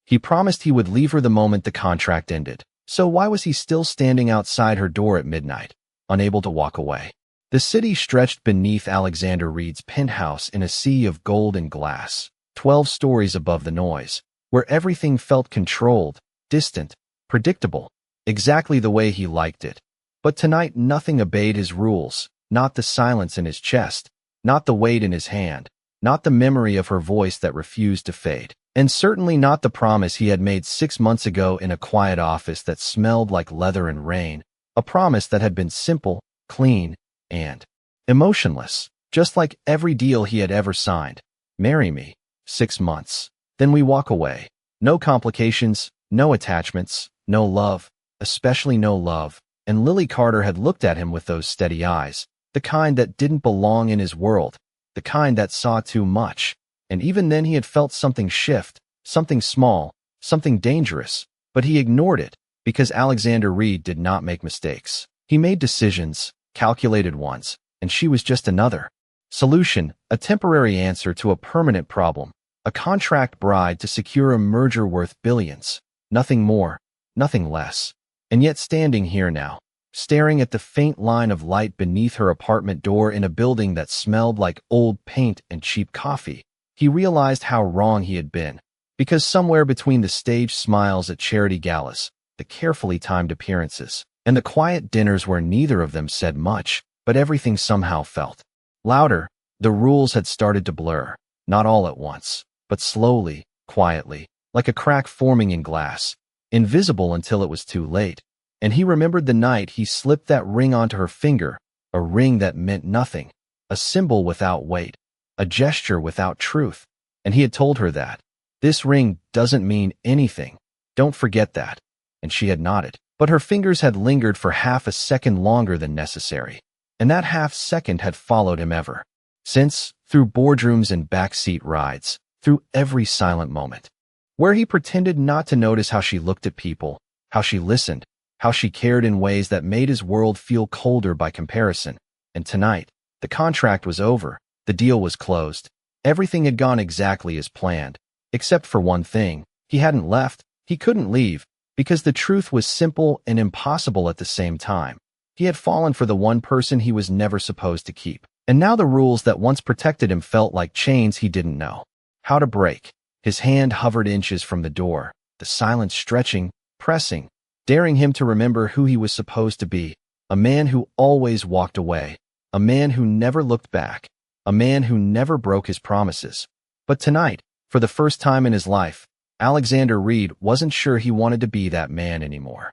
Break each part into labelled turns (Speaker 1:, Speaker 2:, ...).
Speaker 1: He promised he would leave her the moment the contract ended. So why was he still standing outside her door at midnight, unable to walk away? The city stretched beneath Alexander Reed's penthouse in a sea of gold and glass, 12 stories above the noise, where everything felt controlled, distant, predictable, exactly the way he liked it. But tonight nothing obeyed his rules, not the silence in his chest, not the weight in his hand, not the memory of her voice that refused to fade, and certainly not the promise he had made 6 months ago in a quiet office that smelled like leather and rain, a promise that had been simple, clean, and emotionless, just like every deal he had ever signed. Marry me. 6 months. Then we walk away. No complications, no attachments, no love, especially no love. And Lily Carter had looked at him with those steady eyes, the kind that didn't belong in his world, the kind that saw too much. And even then he had felt something shift, something small, something dangerous, but he ignored it because Alexander Reed did not make mistakes. He made decisions, calculated ones, and she was just another solution, a temporary answer to a permanent problem, a contract bride to secure a merger worth billions. Nothing more, nothing less. And yet standing here now, staring at the faint line of light beneath her apartment door in a building that smelled like old paint and cheap coffee, he realized how wrong he had been. Because somewhere between the staged smiles at charity galas, the carefully timed appearances, and the quiet dinners where neither of them said much, but everything somehow felt louder, the rules had started to blur, not all at once, but slowly, quietly, like a crack forming in glass, invisible until it was too late. And he remembered the night he slipped that ring onto her finger, a ring that meant nothing, a symbol without weight, a gesture without truth. And he had told her that. This ring doesn't mean anything. Don't forget that. And she had nodded. But her fingers had lingered for half a second longer than necessary. And that half second had followed him ever since, through boardrooms and backseat rides, through every silent moment, where he pretended not to notice how she looked at people, how she listened, how she cared in ways that made his world feel colder by comparison. And tonight, the contract was over, the deal was closed, everything had gone exactly as planned, except for one thing. He hadn't left, he couldn't leave, because the truth was simple and impossible at the same time. He had fallen for the one person he was never supposed to keep, and now the rules that once protected him felt like chains he didn't know how to break. His hand hovered inches from the door, the silence stretching, pressing, daring him to remember who he was supposed to be, a man who always walked away, a man who never looked back, a man who never broke his promises. But tonight, for the first time in his life, Alexander Reed wasn't sure he wanted to be that man anymore.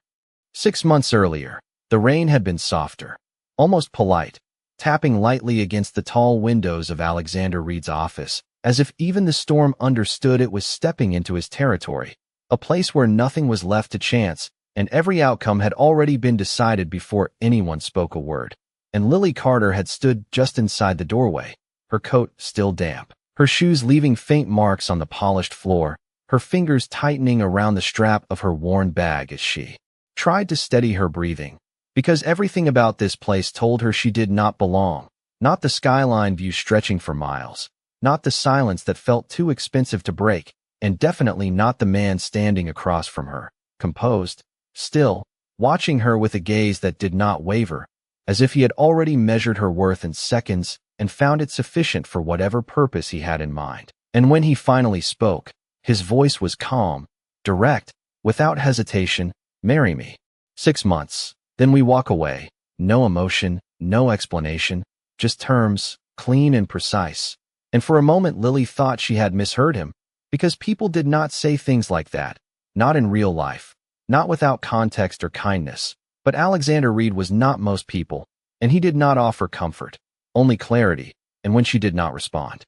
Speaker 1: 6 months earlier, the rain had been softer, almost polite, tapping lightly against the tall windows of Alexander Reed's office, as if even the storm understood it was stepping into his territory, a place where nothing was left to chance, and every outcome had already been decided before anyone spoke a word. And Lily Carter had stood just inside the doorway, her coat still damp, her shoes leaving faint marks on the polished floor, her fingers tightening around the strap of her worn bag as she tried to steady her breathing. Because everything about this place told her she did not belong, not the skyline view stretching for miles, not the silence that felt too expensive to break, and definitely not the man standing across from her, composed, still, watching her with a gaze that did not waver, as if he had already measured her worth in seconds and found it sufficient for whatever purpose he had in mind. And when he finally spoke, his voice was calm, direct, without hesitation. Marry me. 6 months. Then we walk away. No emotion, no explanation, just terms, clean and precise. And for a moment Lily thought she had misheard him, because people did not say things like that, not in real life, not without context or kindness. But Alexander Reed was not most people, and he did not offer comfort, only clarity. And when she did not respond,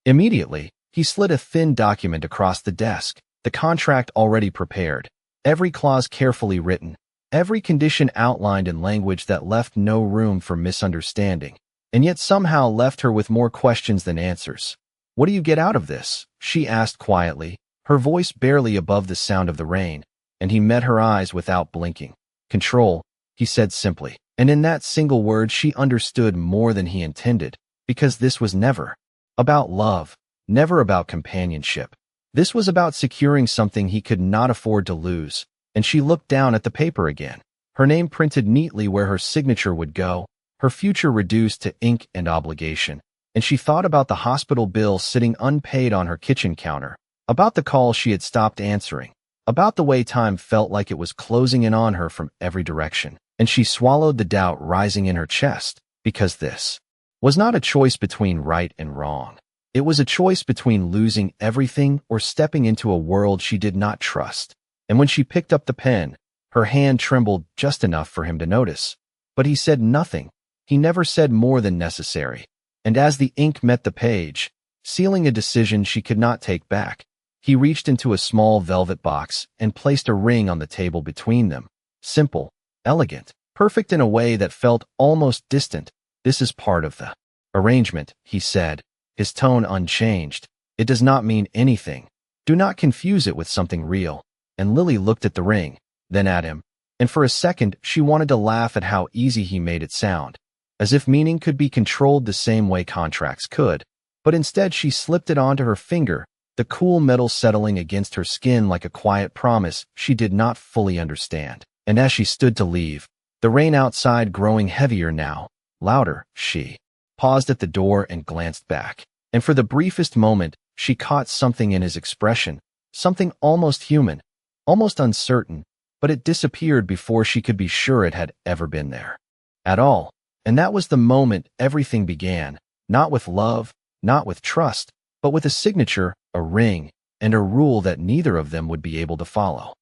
Speaker 1: immediately, he slid a thin document across the desk, the contract already prepared, every clause carefully written, every condition outlined in language that left no room for misunderstanding, and yet somehow left her with more questions than answers. What do you get out of this? She asked quietly, her voice barely above the sound of the rain, and he met her eyes without blinking. Control, he said simply, and in that single word she understood more than he intended, because this was never about love, never about companionship. This was about securing something he could not afford to lose, and she looked down at the paper again. Her name printed neatly where her signature would go, her future reduced to ink and obligation, and she thought about the hospital bill sitting unpaid on her kitchen counter, about the call she had stopped answering, about the way time felt like it was closing in on her from every direction, and she swallowed the doubt rising in her chest, because this was not a choice between right and wrong. It was a choice between losing everything or stepping into a world she did not trust. And when she picked up the pen, her hand trembled just enough for him to notice. But he said nothing. He never said more than necessary. And as the ink met the page, sealing a decision she could not take back, he reached into a small velvet box and placed a ring on the table between them. Simple, elegant, perfect in a way that felt almost distant. This is part of the arrangement, he said, his tone unchanged. It does not mean anything. Do not confuse it with something real. And Lily looked at the ring, then at him, and for a second she wanted to laugh at how easy he made it sound, as if meaning could be controlled the same way contracts could, but instead she slipped it onto her finger, the cool metal settling against her skin like a quiet promise she did not fully understand. And as she stood to leave, the rain outside growing heavier now, louder, she paused at the door and glanced back, and for the briefest moment she caught something in his expression, something almost human, almost uncertain, but it disappeared before she could be sure it had ever been there at all. And that was the moment everything began, not with love, not with trust, but with a signature, a ring, and a rule that neither of them would be able to follow.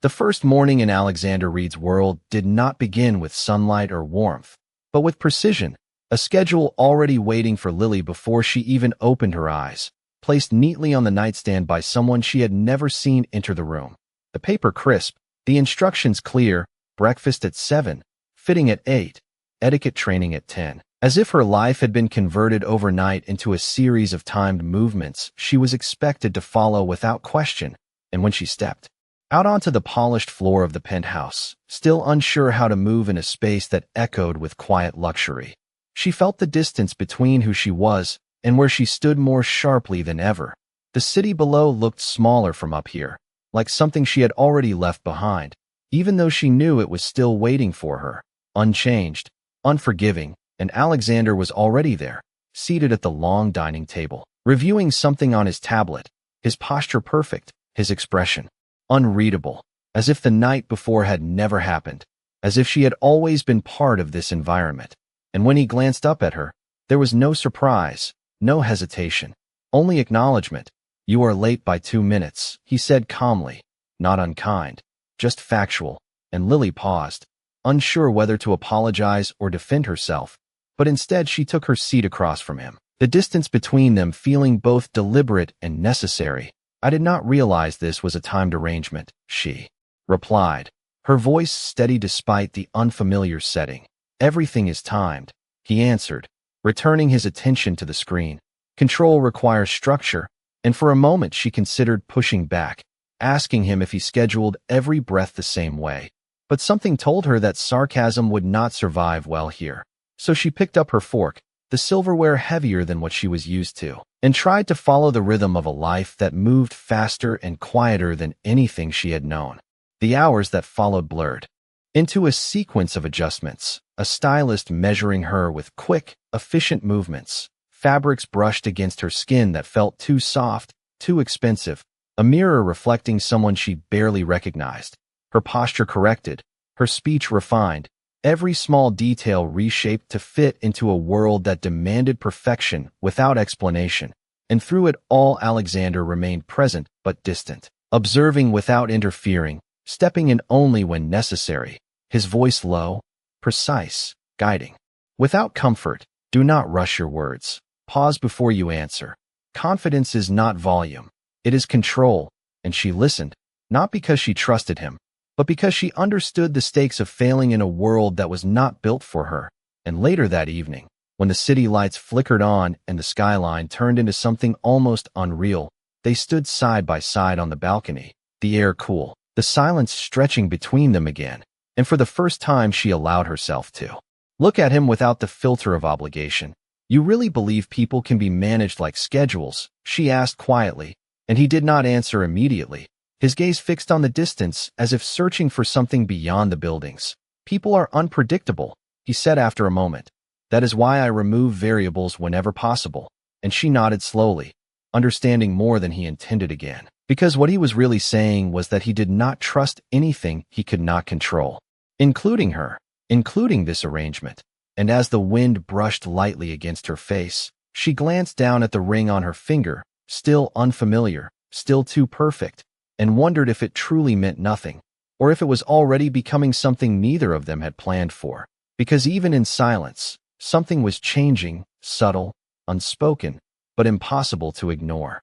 Speaker 1: The first morning in Alexander Reed's world did not begin with sunlight or warmth, but with precision, a schedule already waiting for Lily before she even opened her eyes, placed neatly on the nightstand by someone she had never seen enter the room. The paper crisp, the instructions clear, breakfast at 7, fitting at 8, etiquette training at 10. As if her life had been converted overnight into a series of timed movements she was expected to follow without question, and when she stepped out onto the polished floor of the penthouse, still unsure how to move in a space that echoed with quiet luxury, she felt the distance between who she was and where she stood more sharply than ever. The city below looked smaller from up here, like something she had already left behind, even though she knew it was still waiting for her, unchanged, unforgiving, and Alexander was already there, seated at the long dining table, reviewing something on his tablet, his posture perfect, his expression unreadable, as if the night before had never happened, as if she had always been part of this environment. And when he glanced up at her, there was no surprise, no hesitation, only acknowledgement. "You are late by 2 minutes," he said calmly, not unkind, just factual, and Lily paused, unsure whether to apologize or defend herself, but instead she took her seat across from him, the distance between them feeling both deliberate and necessary. "I did not realize this was a timed arrangement," she replied, her voice steady despite the unfamiliar setting. "Everything is timed," he answered, returning his attention to the screen. "Control requires structure," and for a moment she considered pushing back, asking him if he scheduled every breath the same way. But something told her that sarcasm would not survive well here. So she picked up her fork, the silverware heavier than what she was used to, and tried to follow the rhythm of a life that moved faster and quieter than anything she had known. The hours that followed blurred into a sequence of adjustments, a stylist measuring her with quick, efficient movements, fabrics brushed against her skin that felt too soft, too expensive, a mirror reflecting someone she barely recognized, her posture corrected, her speech refined, every small detail reshaped to fit into a world that demanded perfection without explanation. And through it all, Alexander remained present but distant, observing without interfering, stepping in only when necessary, his voice low, precise, guiding. "Without comfort, do not rush your words. Pause before you answer. Confidence is not volume, it is control." And she listened, not because she trusted him, but because she understood the stakes of failing in a world that was not built for her. And later that evening, when the city lights flickered on and the skyline turned into something almost unreal, they stood side by side on the balcony, the air cool, the silence stretching between them again, and for the first time she allowed herself to look at him without the filter of obligation. "You really believe people can be managed like schedules?" she asked quietly, and he did not answer immediately, his gaze fixed on the distance as if searching for something beyond the buildings. People are unpredictable, he said after a moment. That is why I remove variables whenever possible. And she nodded slowly, understanding more than he intended again. Because what he was really saying was that he did not trust anything he could not control, including her, including this arrangement. And as the wind brushed lightly against her face, she glanced down at the ring on her finger, still unfamiliar, still too perfect, and wondered if it truly meant nothing, or if it was already becoming something neither of them had planned for. Because even in silence, something was changing, subtle, unspoken, but impossible to ignore.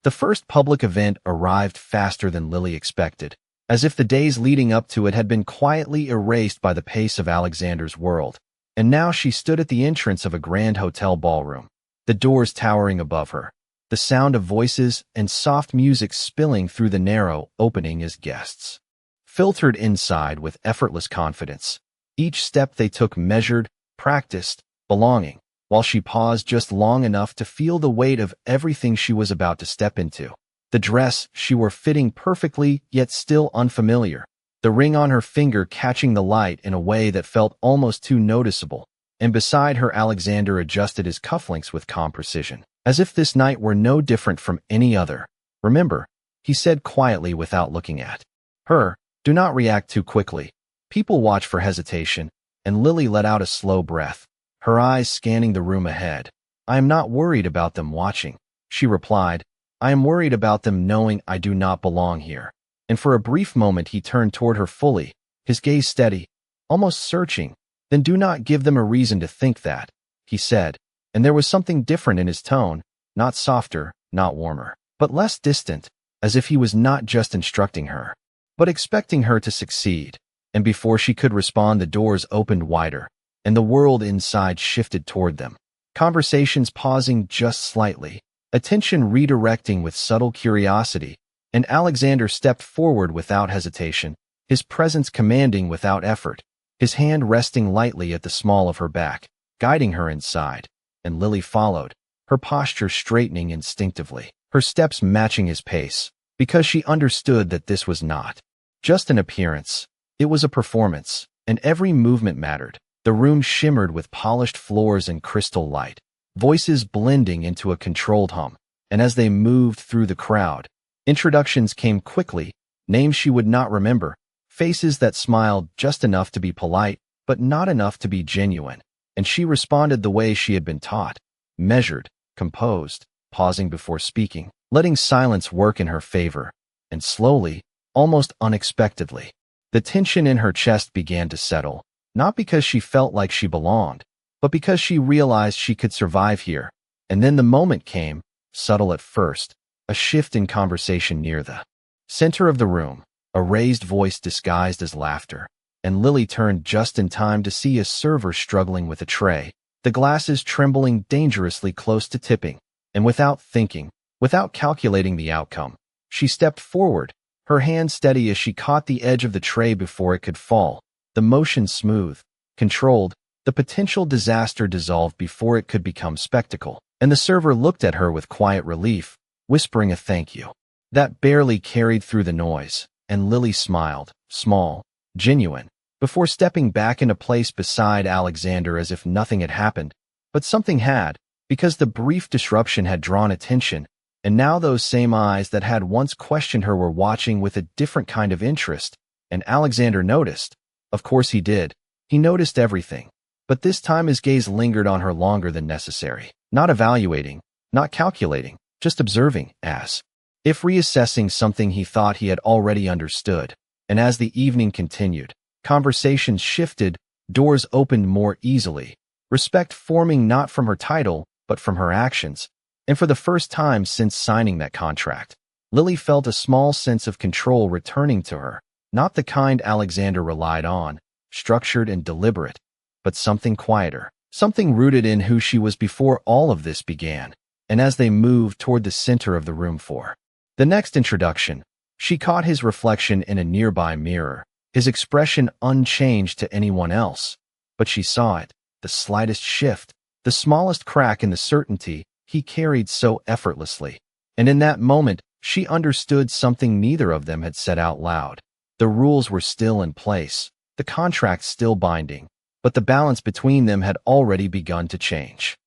Speaker 1: The first public event arrived faster than Lily expected, as if the days leading up to it had been quietly erased by the pace of Alexander's world. And now she stood at the entrance of a grand hotel ballroom, the doors towering above her, the sound of voices and soft music spilling through the narrow opening as guests filtered inside with effortless confidence. Each step they took measured, practiced, belonging, while she paused just long enough to feel the weight of everything she was about to step into. The dress she wore fitting perfectly, yet still unfamiliar. The ring on her finger catching the light in a way that felt almost too noticeable. And beside her, Alexander adjusted his cufflinks with calm precision, as if this night were no different from any other. Remember, he said quietly without looking at her, do not react too quickly. People watch for hesitation, and Lily let out a slow breath, her eyes scanning the room ahead. I am not worried about them watching, she replied. I am worried about them knowing I do not belong here. And for a brief moment he turned toward her fully, his gaze steady, almost searching. Then do not give them a reason to think that, he said, and there was something different in his tone, not softer, not warmer, but less distant, as if he was not just instructing her, but expecting her to succeed. And before she could respond, the doors opened wider, and the world inside shifted toward them. Conversations pausing just slightly, attention redirecting with subtle curiosity, and Alexander stepped forward without hesitation, his presence commanding without effort, his hand resting lightly at the small of her back, guiding her inside. And Lily followed, her posture straightening instinctively, her steps matching his pace, because she understood that this was not just an appearance. It was a performance, and every movement mattered. The room shimmered with polished floors and crystal light, voices blending into a controlled hum. And as they moved through the crowd, introductions came quickly, names she would not remember, faces that smiled just enough to be polite, but not enough to be genuine. And she responded the way she had been taught, measured, composed, pausing before speaking, letting silence work in her favor. And slowly, almost unexpectedly, the tension in her chest began to settle, not because she felt like she belonged, but because she realized she could survive here. And then the moment came, subtle at first, a shift in conversation near the center of the room, a raised voice disguised as laughter. And Lily turned just in time to see a server struggling with a tray, the glasses trembling dangerously close to tipping. And without thinking, without calculating the outcome, she stepped forward, her hand steady as she caught the edge of the tray before it could fall, the motion smooth, controlled. The potential disaster dissolved before it could become spectacle. And the server looked at her with quiet relief, whispering a thank you that barely carried through the noise. And Lily smiled, small, genuine, before stepping back into place beside Alexander as if nothing had happened. But something had, because the brief disruption had drawn attention, and now those same eyes that had once questioned her were watching with a different kind of interest. And Alexander noticed. Of course he did. He noticed everything. But this time his gaze lingered on her longer than necessary, not evaluating, not calculating, just observing, as if reassessing something he thought he had already understood. And as the evening continued, conversations shifted, doors opened more easily, respect forming not from her title, but from her actions. And for the first time since signing that contract, Lily felt a small sense of control returning to her, not the kind Alexander relied on, structured and deliberate, but something quieter, something rooted in who she was before all of this began. And as they moved toward the center of the room for the next introduction, she caught his reflection in a nearby mirror, his expression unchanged to anyone else. But she saw it, the slightest shift, the smallest crack in the certainty he carried so effortlessly. And in that moment, She understood something neither of them had said out loud. The rules were still in place, the contract still binding, but the balance between them had already begun to change.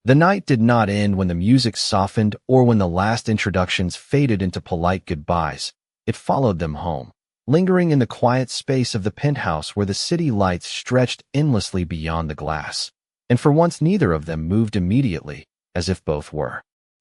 Speaker 1: The night did not end when the music softened or when the last introductions faded into polite goodbyes. It followed them home, lingering in the quiet space of the penthouse where the city lights stretched endlessly beyond the glass. And for once neither of them moved immediately, as if both were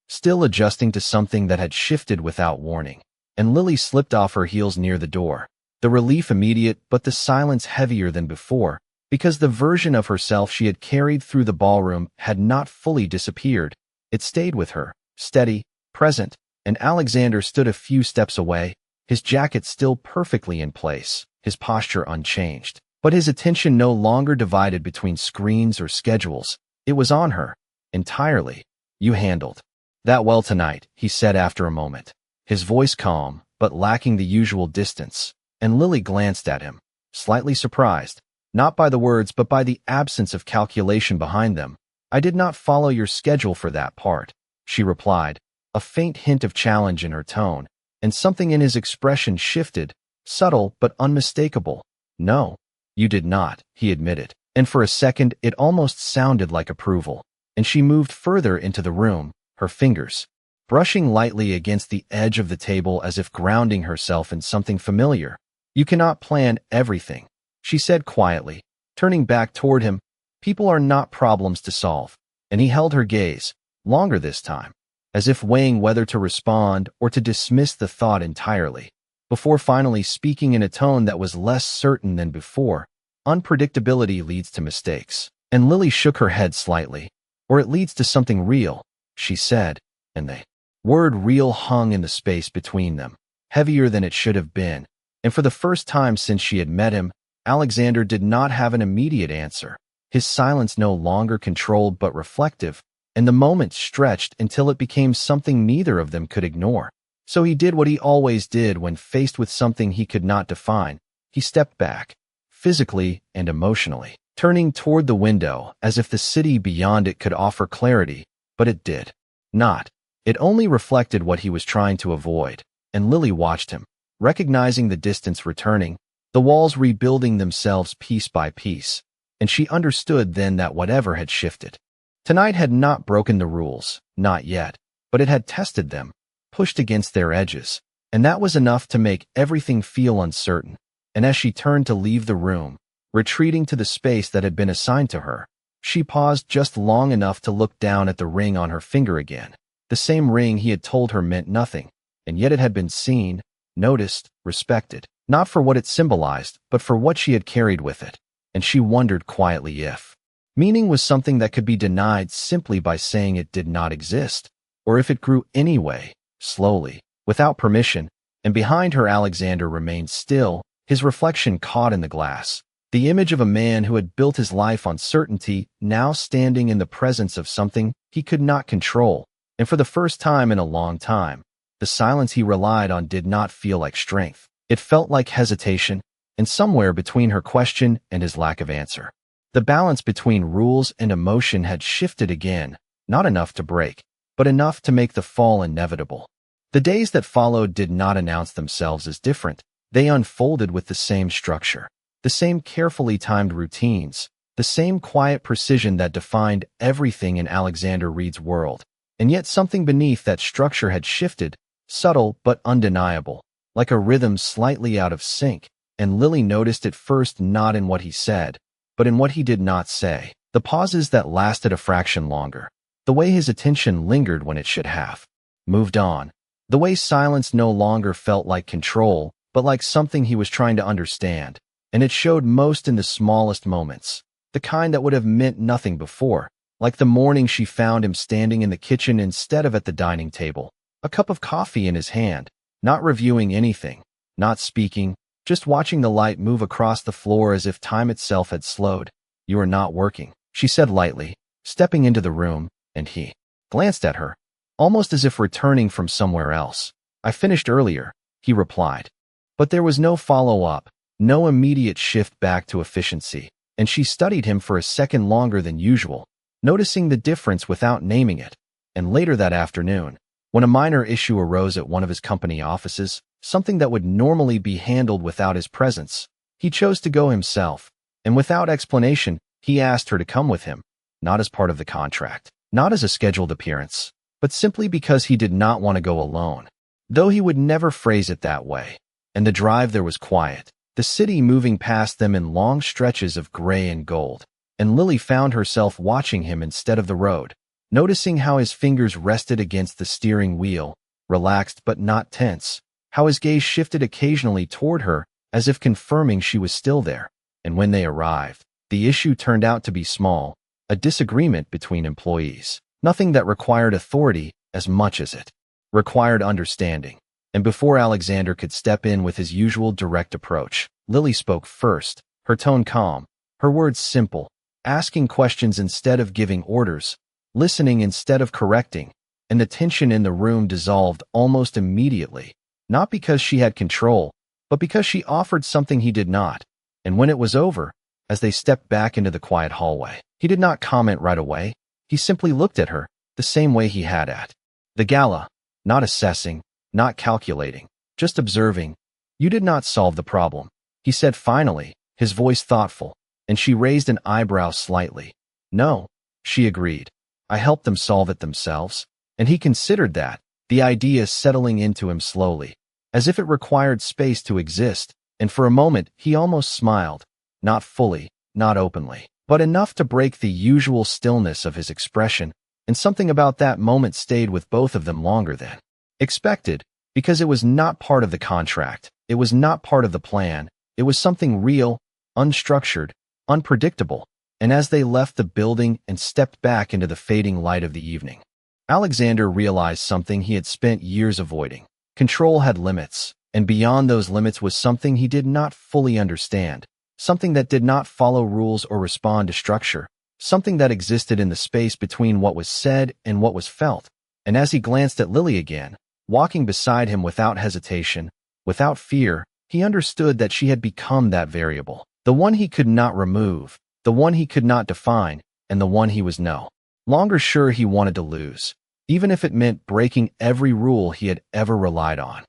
Speaker 1: still adjusting to something that had shifted without warning. And Lily slipped off her heels near the door, the relief immediate but the silence heavier than before, because the version of herself she had carried through the ballroom had not fully disappeared. It stayed with her, steady, present, and Alexander stood a few steps away, his jacket still perfectly in place, his posture unchanged. But his attention no longer divided between screens or schedules. It was on her, entirely. "You handled that well tonight," he said after a moment, his voice calm, but lacking the usual distance. And Lily glanced at him, slightly surprised, not by the words but by the absence of calculation behind them. "I did not follow your schedule for that part," she replied, a faint hint of challenge in her tone, and something in his expression shifted, subtle but unmistakable. "No, you did not," he admitted, and for a second it almost sounded like approval. And she moved further into the room, her fingers brushing lightly against the edge of the table as if grounding herself in something familiar. "You cannot plan everything," she said quietly, turning back toward him. "People are not problems to solve." And he held her gaze, longer this time, as if weighing whether to respond or to dismiss the thought entirely, before finally speaking in a tone that was less certain than before. "Unpredictability leads to mistakes." And Lily shook her head slightly. "Or it leads to something real," she said, and the word real hung in the space between them, heavier than it should have been. And for the first time since she had met him, Alexander did not have an immediate answer. His silence no longer controlled but reflective, and the moment stretched until it became something neither of them could ignore. So he did what he always did when faced with something he could not define. He stepped back, physically and emotionally, turning toward the window as if the city beyond it could offer clarity, but it did not. It only reflected what he was trying to avoid. And Lily watched him, recognizing the distance returning, the walls rebuilding themselves piece by piece. And she understood then that whatever had shifted tonight had not broken the rules, not yet, but it had tested them, pushed against their edges. And that was enough to make everything feel uncertain. And as she turned to leave the room, retreating to the space that had been assigned to her, she paused just long enough to look down at the ring on her finger again. The same ring he had told her meant nothing, and yet it had been seen, noticed, respected, not for what it symbolized, but for what she had carried with it. And she wondered quietly if meaning was something that could be denied simply by saying it did not exist, or if it grew anyway, slowly, without permission. And behind her Alexander remained still, his reflection caught in the glass. The image of a man who had built his life on certainty, now standing in the presence of something he could not control. And for the first time in a long time, the silence he relied on did not feel like strength. It felt like hesitation, and somewhere between her question and his lack of answer, the balance between rules and emotion had shifted again, not enough to break, but enough to make the fall inevitable. The days that followed did not announce themselves as different. They unfolded with the same structure, the same carefully timed routines, the same quiet precision that defined everything in Alexander Reed's world. And yet something beneath that structure had shifted, subtle but undeniable, like a rhythm slightly out of sync. And Lily noticed it first not in what he said, but in what he did not say. The pauses that lasted a fraction longer, the way his attention lingered when it should have moved on, the way silence no longer felt like control, but like something he was trying to understand. And it showed most in the smallest moments, the kind that would have meant nothing before, like the morning she found him standing in the kitchen instead of at the dining table, a cup of coffee in his hand, not reviewing anything, not speaking, just watching the light move across the floor as if time itself had slowed. "You are not working," she said lightly, stepping into the room, and he glanced at her, almost as if returning from somewhere else. "I finished earlier," he replied. But there was no follow-up, no immediate shift back to efficiency, and she studied him for a second longer than usual, noticing the difference without naming it. And later that afternoon, When a minor issue arose at one of his company offices, something that would normally be handled without his presence, he chose to go himself, and without explanation, he asked her to come with him, not as part of the contract, not as a scheduled appearance, but simply because he did not want to go alone. Though he would never phrase it that way. And the drive there was quiet, the city moving past them in long stretches of gray and gold, and Lily found herself watching him instead of the road, noticing how his fingers rested against the steering wheel, relaxed but not tense, how his gaze shifted occasionally toward her as if confirming she was still there. And when they arrived, the issue turned out to be small, a disagreement between employees, nothing that required authority as much as it required understanding. And before Alexander could step in with his usual direct approach, Lily spoke first, her tone calm, her words simple, asking questions instead of giving orders, listening instead of correcting, and the tension in the room dissolved almost immediately, not because she had control, but because she offered something he did not. And when it was over, as they stepped back into the quiet hallway, he did not comment right away. He simply looked at her, the same way he had at the gala, not assessing, not calculating, just observing. "You did not solve the problem," he said finally, his voice thoughtful, and she raised an eyebrow slightly. "No," she agreed. "I helped them solve it themselves." And he considered that, the idea settling into him slowly, as if it required space to exist, and for a moment he almost smiled, not fully, not openly, but enough to break the usual stillness of his expression, and something about that moment stayed with both of them longer than expected, because it was not part of the contract, it was not part of the plan, it was something real, unstructured, unpredictable. And as they left the building and stepped back into the fading light of the evening, Alexander realized something he had spent years avoiding. Control had limits, and beyond those limits was something he did not fully understand, something that did not follow rules or respond to structure, something that existed in the space between what was said and what was felt. And as he glanced at Lily again, walking beside him without hesitation, without fear, he understood that she had become that variable, the one he could not remove, the one he could not define, and the one he was no longer sure he wanted to lose, even if it meant breaking every rule he had ever relied on.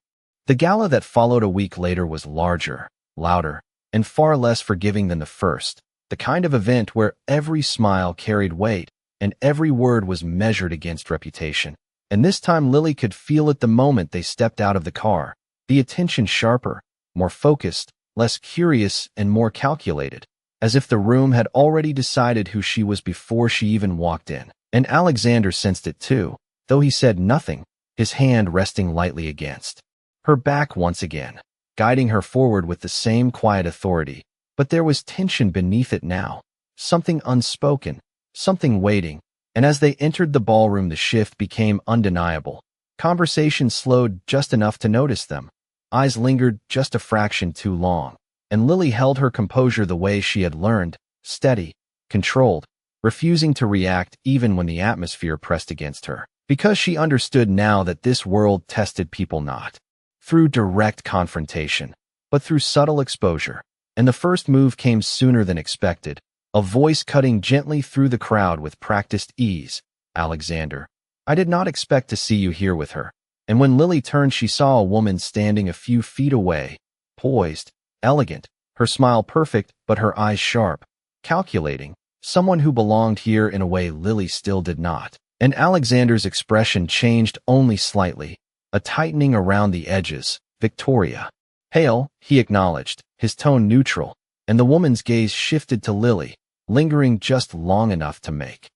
Speaker 1: The gala that followed a week later was larger, louder, and far less forgiving than the first, the kind of event where every smile carried weight and every word was measured against reputation. And this time Lily could feel it the moment they stepped out of the car, the attention sharper, more focused, less curious, and more calculated, as if the room had already decided who she was before she even walked in. And Alexander sensed it too, though he said nothing, his hand resting lightly against her back once again, guiding her forward with the same quiet authority. But there was tension beneath it now, something unspoken, something waiting. And as they entered the ballroom, the shift became undeniable. Conversation slowed just enough to notice them. Eyes lingered just a fraction too long. And Lily held her composure the way she had learned, steady, controlled, refusing to react even when the atmosphere pressed against her, because she understood now that this world tested people not through direct confrontation, but through subtle exposure. And the first move came sooner than expected, a voice cutting gently through the crowd with practiced ease. "Alexander, I did not expect to see you here with her." And when Lily turned, she saw a woman standing a few feet away, poised, elegant, her smile perfect but her eyes sharp, calculating, someone who belonged here in a way Lily still did not. And Alexander's expression changed only slightly, a tightening around the edges. "Victoria." "Hail," he acknowledged, his tone neutral, and the woman's gaze shifted to Lily, lingering just long enough to make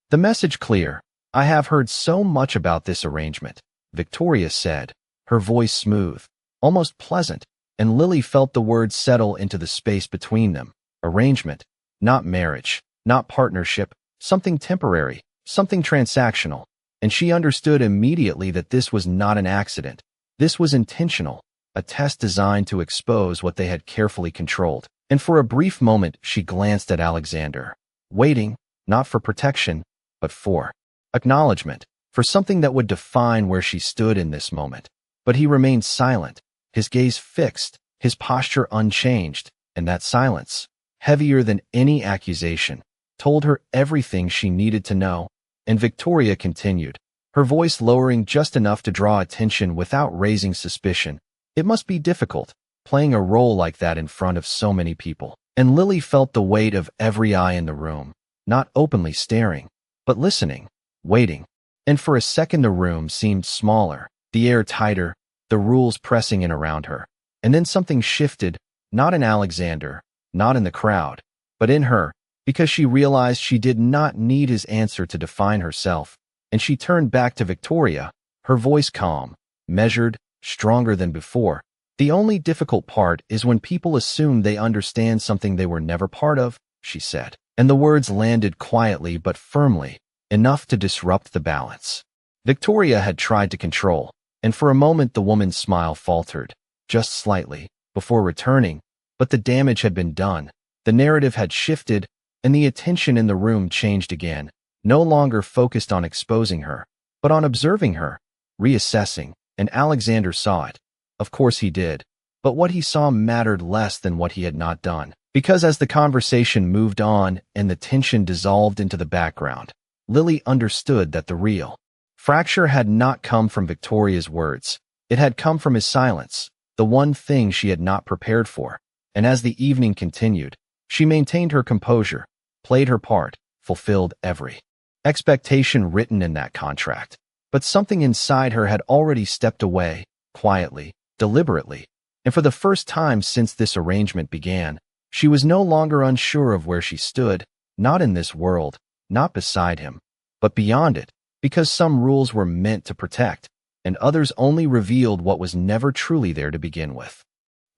Speaker 1: the message clear. "I have heard so much about this arrangement," Victoria said, her voice smooth, almost pleasant, and Lily felt the words settle into the space between them. Arrangement, not marriage, not partnership, something temporary, something transactional. And she understood immediately that this was not an accident. This was intentional, a test designed to expose what they had carefully controlled. And for a brief moment, she glanced at Alexander, waiting, not for protection, but for acknowledgement, for something that would define where she stood in this moment. But he remained silent, his gaze fixed, his posture unchanged, and that silence, heavier than any accusation, told her everything she needed to know. And Victoria continued, her voice lowering just enough to draw attention without raising suspicion. It must be difficult, playing a role like that in front of so many people. And Lily felt the weight of every eye in the room, not openly staring, but listening, waiting. And for a second the room seemed smaller, the air tighter, the rules pressing in around her. And then something shifted, not in Alexander, not in the crowd, but in her, because she realized she did not need his answer to define herself. And she turned back to Victoria, her voice calm, measured, stronger than before. The only difficult part is when people assume they understand something they were never part of, she said. And the words landed quietly but firmly, enough to disrupt the balance. Victoria had tried to control, and for a moment the woman's smile faltered, just slightly, before returning, but the damage had been done. The narrative had shifted, and the attention in the room changed again, no longer focused on exposing her, but on observing her, reassessing, and Alexander saw it. Of course he did, but what he saw mattered less than what he had not done, because as the conversation moved on and the tension dissolved into the background, Lily understood that the real fracture had not come from Victoria's words. It had come from his silence, the one thing she had not prepared for. And as the evening continued, she maintained her composure, played her part, fulfilled every expectation written in that contract. But something inside her had already stepped away, quietly, deliberately, and for the first time since this arrangement began, she was no longer unsure of where she stood, not in this world, not beside him, but beyond it, because some rules were meant to protect, and others only revealed what was never truly there to begin with.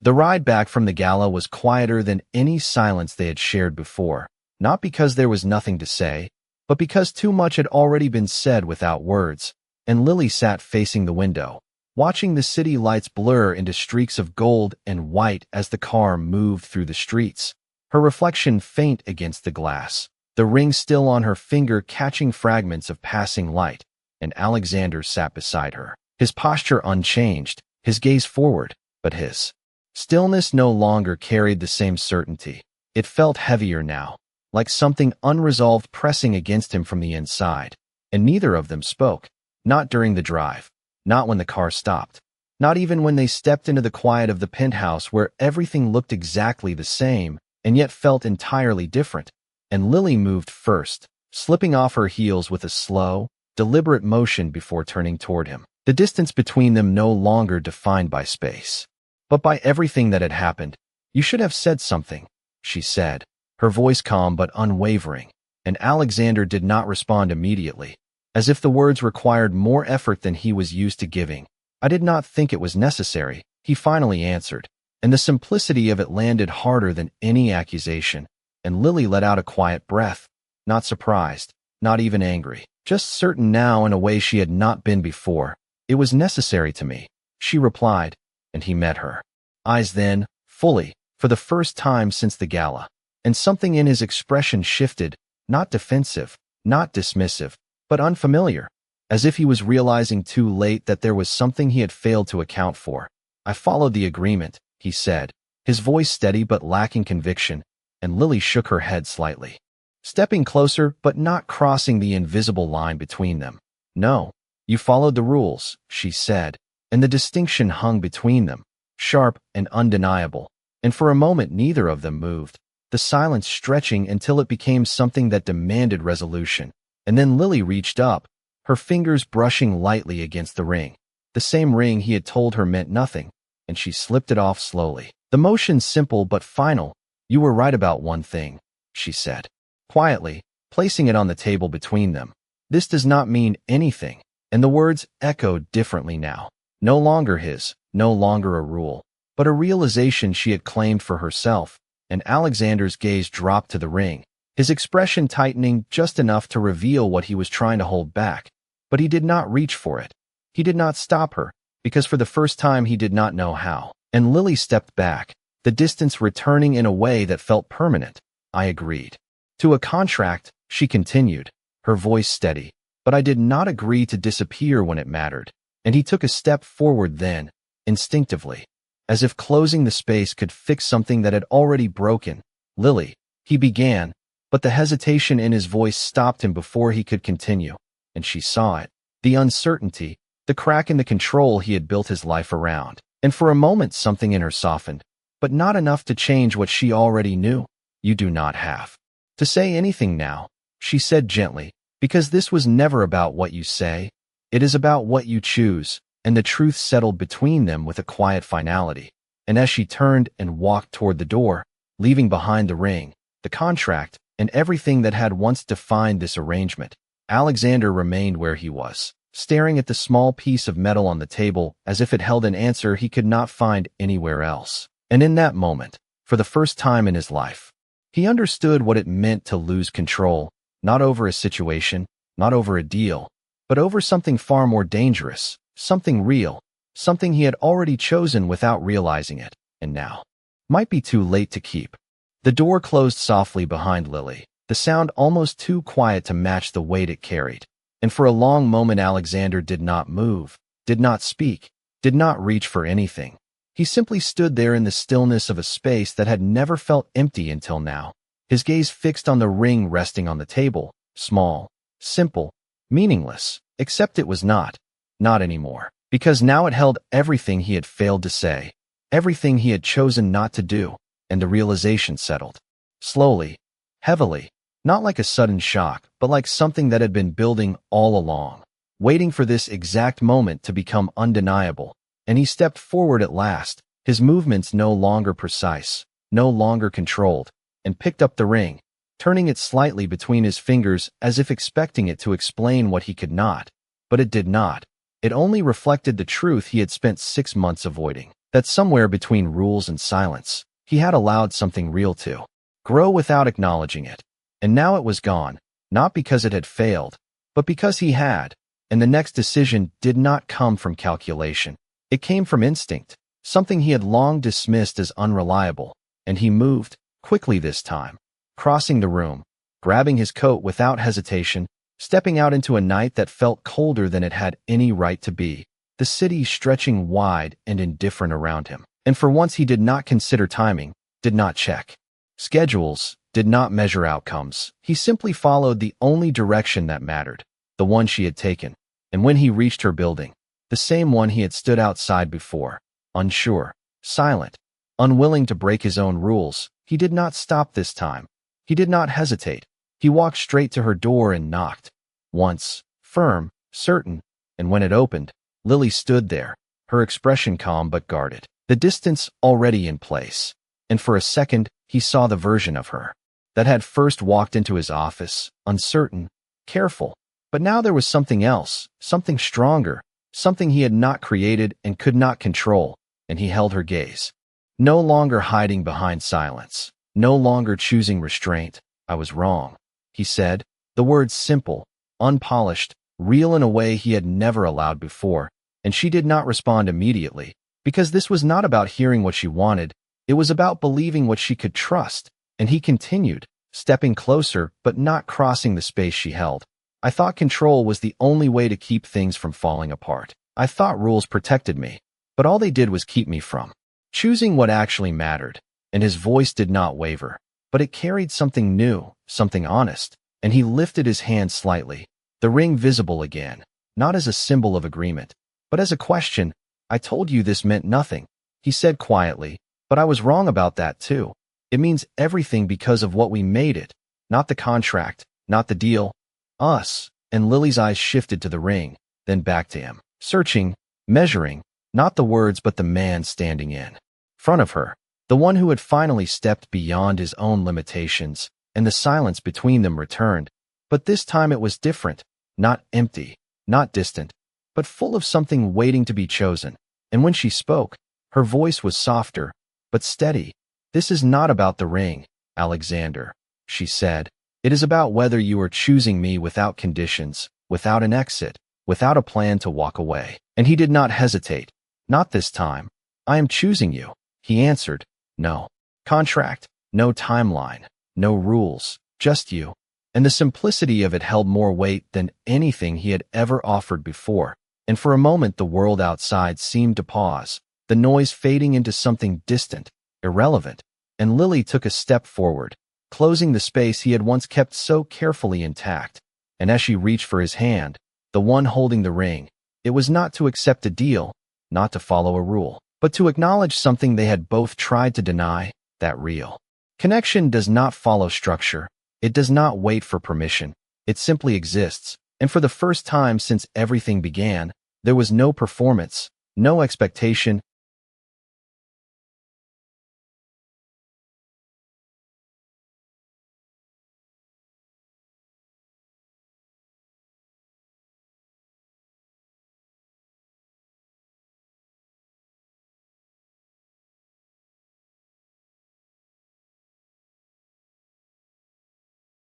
Speaker 1: The ride back from the gala was quieter than any silence they had shared before, not because there was nothing to say, but because too much had already been said without words, and Lily sat facing the window, watching the city lights blur into streaks of gold and white as the car moved through the streets, her reflection faint against the glass, the ring still on her finger catching fragments of passing light, and Alexander sat beside her, his posture unchanged, his gaze forward, but his stillness no longer carried the same certainty. It felt heavier now, like something unresolved pressing against him from the inside, and neither of them spoke, not during the drive. Not when the car stopped. Not even when they stepped into the quiet of the penthouse where everything looked exactly the same and yet felt entirely different. And Lily moved first, slipping off her heels with a slow, deliberate motion before turning toward him. The distance between them no longer defined by space, but by everything that had happened. "You should have said something," she said, her voice calm but unwavering, and Alexander did not respond immediately, as if the words required more effort than he was used to giving. "I did not think it was necessary," he finally answered, and the simplicity of it landed harder than any accusation, and Lily let out a quiet breath, not surprised, not even angry, just certain now in a way she had not been before. "It was necessary to me," she replied, and he met her eyes then, fully, for the first time since the gala, and something in his expression shifted, not defensive, not dismissive, but unfamiliar, as if he was realizing too late that there was something he had failed to account for. "I followed the agreement," he said, his voice steady but lacking conviction, and Lily shook her head slightly, stepping closer but not crossing the invisible line between them. "No, you followed the rules," she said, and the distinction hung between them, sharp and undeniable, and for a moment neither of them moved, the silence stretching until it became something that demanded resolution. And then Lily reached up, her fingers brushing lightly against the ring, the same ring he had told her meant nothing, and she slipped it off slowly. The motion simple but final. "You were right about one thing," she said, quietly, placing it on the table between them. "This does not mean anything," and the words echoed differently now. No longer his, no longer a rule, but a realization she had claimed for herself, and Alexander's gaze dropped to the ring, his expression tightening just enough to reveal what he was trying to hold back. But he did not reach for it. He did not stop her, because for the first time he did not know how. And Lily stepped back, the distance returning in a way that felt permanent. "I agreed to a contract," she continued, her voice steady, "but I did not agree to disappear when it mattered." And he took a step forward then, instinctively, as if closing the space could fix something that had already broken. "Lily," he began, but the hesitation in his voice stopped him before he could continue, and she saw it. the uncertainty, the crack in the control he had built his life around. And for a moment something in her softened, but not enough to change what she already knew. You do not have to say anything now, she said gently, because this was never about what you say. It is about what you choose, and the truth settled between them with a quiet finality. And as she turned and walked toward the door, leaving behind the ring, the contract, and everything that had once defined this arrangement, Alexander remained where he was, staring at the small piece of metal on the table as if it held an answer he could not find anywhere else. And in that moment, for the first time in his life, he understood what it meant to lose control, not over a situation, not over a deal, but over something far more dangerous, something real, something he had already chosen without realizing it, and now might be too late to keep. The door closed softly behind Lily, the sound almost too quiet to match the weight it carried. And for a long moment Alexander did not move, did not speak, did not reach for anything. He simply stood there in the stillness of a space that had never felt empty until now, his gaze fixed on the ring resting on the table, small, simple, meaningless, except it was not anymore, because now it held everything he had failed to say, everything he had chosen not to do, and the realization settled. Slowly, heavily, not like a sudden shock, but like something that had been building all along, waiting for this exact moment to become undeniable. And he stepped forward at last, his movements no longer precise, no longer controlled, and picked up the ring, turning it slightly between his fingers as if expecting it to explain what he could not. But it did not. It only reflected the truth he had spent 6 months avoiding, that somewhere between rules and silence, he had allowed something real to grow without acknowledging it. And now it was gone, not because it had failed, but because he had. And the next decision did not come from calculation. It came from instinct, something he had long dismissed as unreliable, and he moved, quickly this time, crossing the room, grabbing his coat without hesitation, stepping out into a night that felt colder than it had any right to be, the city stretching wide and indifferent around him. And for once he did not consider timing, did not check schedules, did not measure outcomes. He simply followed the only direction that mattered, the one she had taken. And when he reached her building, the same one he had stood outside before, unsure, silent, unwilling to break his own rules, he did not stop this time. He did not hesitate. He walked straight to her door and knocked. Once, firm, certain, and when it opened, Lily stood there, her expression calm but guarded, the distance already in place. And for a second, he saw the version of her that had first walked into his office, uncertain, careful. But now there was something else, something stronger, something he had not created and could not control, and he held her gaze. No longer hiding behind silence, no longer choosing restraint. I was wrong, he said, the words simple, unpolished, real in a way he had never allowed before, and she did not respond immediately, because this was not about hearing what she wanted, it was about believing what she could trust, and he continued, stepping closer but not crossing the space she held. I thought control was the only way to keep things from falling apart. I thought rules protected me, but all they did was keep me from choosing what actually mattered. And his voice did not waver, but it carried something new, something honest, and he lifted his hand slightly, the ring visible again, not as a symbol of agreement, but as a question. I told you this meant nothing, he said quietly, but I was wrong about that too. It means everything because of what we made it, not the contract, not the deal. Us. And Lily's eyes shifted to the ring, then back to him, searching, measuring, not the words but the man standing in front of her, the one who had finally stepped beyond his own limitations, and the silence between them returned. But this time it was different, not empty, not distant, but full of something waiting to be chosen. And when she spoke, her voice was softer, but steady. This is not about the ring, Alexander, she said. It is about whether you are choosing me without conditions, without an exit, without a plan to walk away. And he did not hesitate. Not this time. I am choosing you, he answered. No contract, no timeline, no rules, just you. And the simplicity of it held more weight than anything he had ever offered before. And for a moment the world outside seemed to pause, the noise fading into something distant, irrelevant. And Lily took a step forward, closing the space he had once kept so carefully intact. And as she reached for his hand, the one holding the ring. It was not to accept a deal, not to follow a rule, but to acknowledge something they had both tried to deny, that real connection does not follow structure. It does not wait for permission. It simply exists. And for the first time since everything began, there was no performance, no expectation,